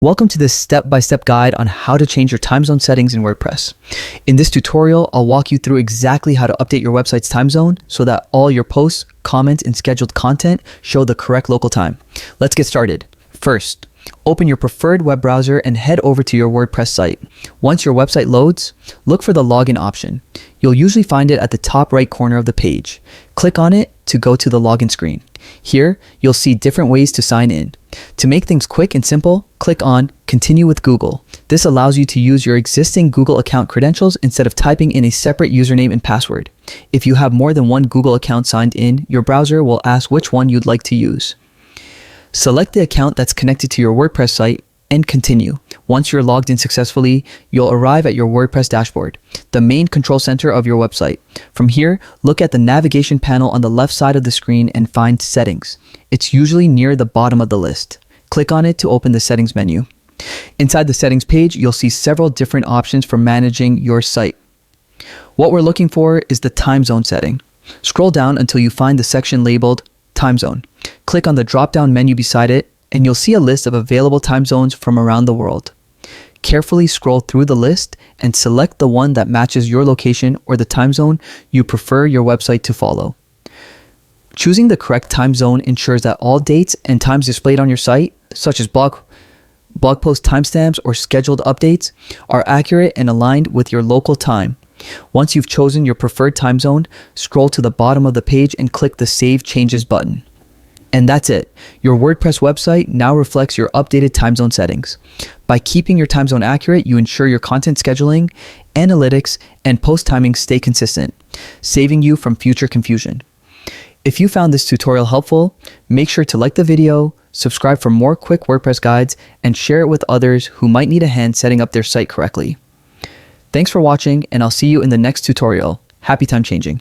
Welcome to this step-by-step guide on how to change your time zone settings in WordPress. In this tutorial, I'll walk you through exactly how to update your website's time zone so that all your posts, comments, and scheduled content show the correct local time. Let's get started. First, open your preferred web browser and head over to your WordPress site. Once your website loads, look for the login option. You'll usually find it at the top right corner of the page. Click on it to go to the login screen. Here, you'll see different ways to sign in. To make things quick and simple, click on Continue with Google. This allows you to use your existing Google account credentials instead of typing in a separate username and password. If you have more than one Google account signed in, your browser will ask which one you'd like to use. Select the account that's connected to your WordPress site and continue. Once you're logged in successfully, you'll arrive at your WordPress dashboard, the main control center of your website. From here, look at the navigation panel on the left side of the screen and find Settings. It's usually near the bottom of the list. Click on it to open the Settings menu. Inside the Settings page, you'll see several different options for managing your site. What we're looking for is the time zone setting. Scroll down until you find the section labeled Time Zone. Click on the drop-down menu beside it, and you'll see a list of available time zones from around the world. Carefully scroll through the list and select the one that matches your location or the time zone you prefer your website to follow. Choosing the correct time zone ensures that all dates and times displayed on your site, such as blog post timestamps or scheduled updates, are accurate and aligned with your local time. Once you've chosen your preferred time zone, scroll to the bottom of the page and click the Save Changes button. And that's it. Your WordPress website now reflects your updated time zone settings. By keeping your time zone accurate, you ensure your content scheduling, analytics, and post timing stay consistent, saving you from future confusion. If you found this tutorial helpful, make sure to like the video, subscribe for more quick WordPress guides, and share it with others who might need a hand setting up their site correctly. Thanks for watching, and I'll see you in the next tutorial. Happy time changing.